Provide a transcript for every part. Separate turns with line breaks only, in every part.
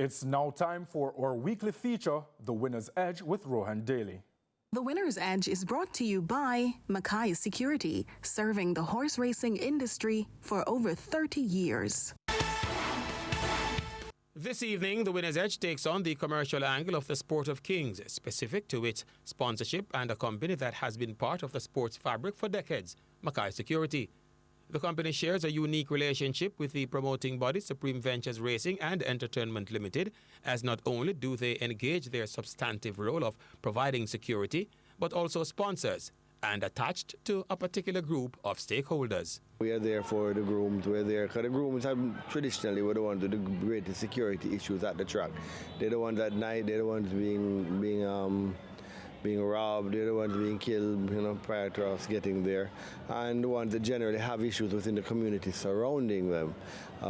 It's now time for our weekly feature, The Winner's Edge with Rohan Daly.
The Winner's Edge is brought to you by Mackay Security, serving the horse racing industry for over 30 years.
This evening, The Winner's Edge takes on the commercial angle of the sport of kings, specific to its sponsorship and a company that has been part of the sports fabric for decades, Mackay Security. The company shares a unique relationship with the promoting body Supreme Ventures Racing and Entertainment Limited, as not only do they engage their substantive role of providing security, but also sponsors and attached to a particular group of stakeholders.
We are there for the grooms. We're there because the grooms have traditionally were the ones with the greatest security issues at the track. They're the ones at night. They're the ones being robbed, they're the ones being killed, prior to us getting there, and the ones that generally have issues within the community surrounding them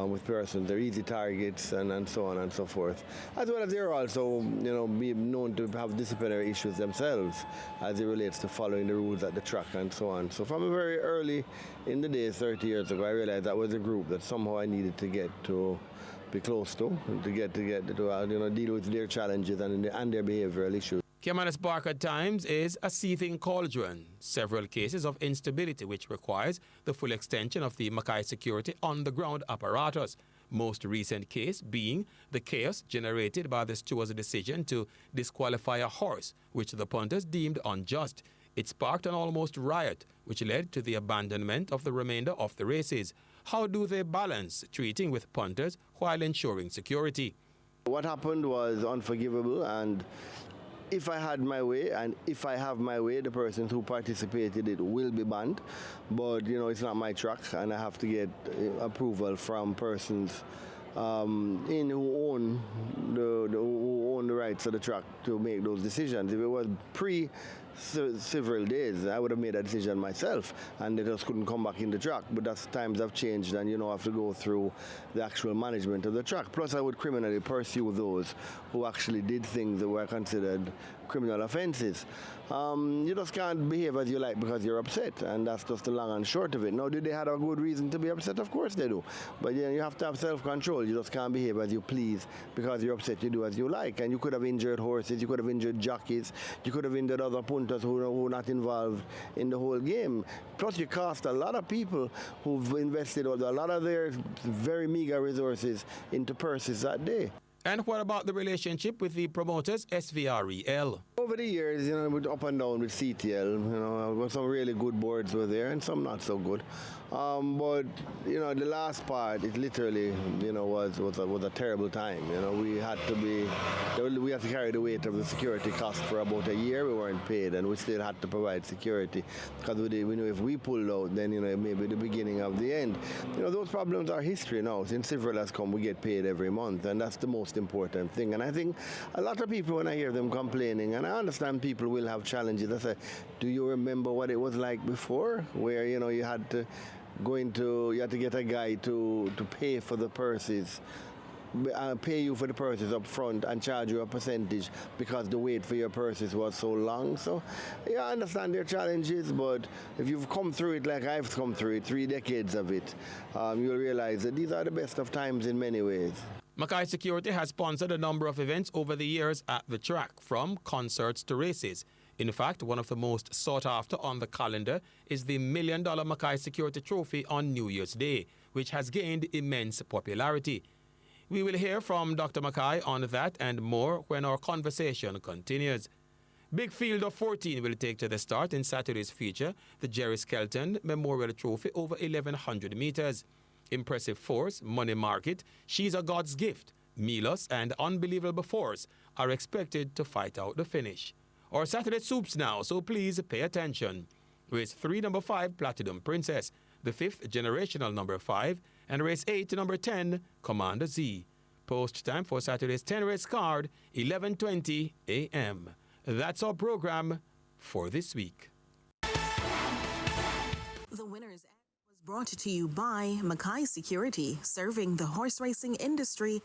with persons. They're easy targets and so on and so forth. As well as they're also, be known to have disciplinary issues themselves as it relates to following the rules at the track and so on. So from a very early in the days, 30 years ago, I realized that was a group that somehow I needed to get to be close to get to deal with their challenges and their behavioral issues.
Caymanas Park at times is a seething cauldron, several cases of instability which requires the full extension of the Mackay Security on-the-ground apparatus. Most recent case being the chaos generated by the steward's decision to disqualify a horse, which the punters deemed unjust. It sparked an almost riot, which led to the abandonment of the remainder of the races. How do they balance treating with punters while ensuring security?
What happened was unforgivable, and if I had my way, and if I have my way, the persons who participated in it will be banned. But, it's not my track, and I have to get approval from persons who own the rights of the track to make those decisions. If it was several days, I would have made a decision myself, and they just couldn't come back in the track. But as times have changed, and I have to go through the actual management of the track. Plus, I would criminally pursue those who actually did things that were considered criminal offenses. You just can't behave as you like because you're upset, and that's just the long and short of it. Now, do they have a good reason to be upset? Of course they do. But you have to have self-control. You just can't behave as you please because you're upset. You do as you like. And you could have injured horses, you could have injured jockeys, you could have injured other punters who are not involved in the whole game. Plus, you cost a lot of people who've invested a lot of their very meager resources into purses that day.
And what about the relationship with the promoters, SVREL?
Over the years, with up and down with CTL, some really good boards were there and some not so good. But the last part, it literally, was a terrible time. We had to carry the weight of the security cost for about a year. We weren't paid, and we still had to provide security because we knew if we pulled out, then it may be the beginning of the end. Those problems are history now. Since Civil has come, we get paid every month, and that's the most important thing. And I think a lot of people, when I hear them complaining, and I understand people will have challenges, I say, do you remember what it was like before, where you had to get a guy to pay for the purses, pay you for the purses up front and charge you a percentage because the wait for your purses was so long. So I understand their challenges, but if you've come through it like I've come through it, 3 decades of it, you'll realize that these are the best of times in many ways.
Mackay Security has sponsored a number of events over the years at the track, from concerts to races. In fact, one of the most sought after on the calendar is the $1 million Mackay Security Trophy on New Year's Day, which has gained immense popularity. We will hear from Dr. Mackay on that and more when our conversation continues. Big Field of 14 will take to the start in Saturday's feature, the Jerry Skelton Memorial Trophy over 1,100 meters. Impressive Force, Money Market, She's a God's Gift, Milos, and Unbelievable Force are expected to fight out the finish. Our Saturday soups now, so please pay attention. Race 3, number 5, Platinum Princess, the 5th, Generational number 5, and race 8, number 10, Commander Z. Post time for Saturday's 10 race card, 11:20 a.m. That's our program for this week.
The Winner's Edge was brought to you by Mackay Security, serving the horse racing industry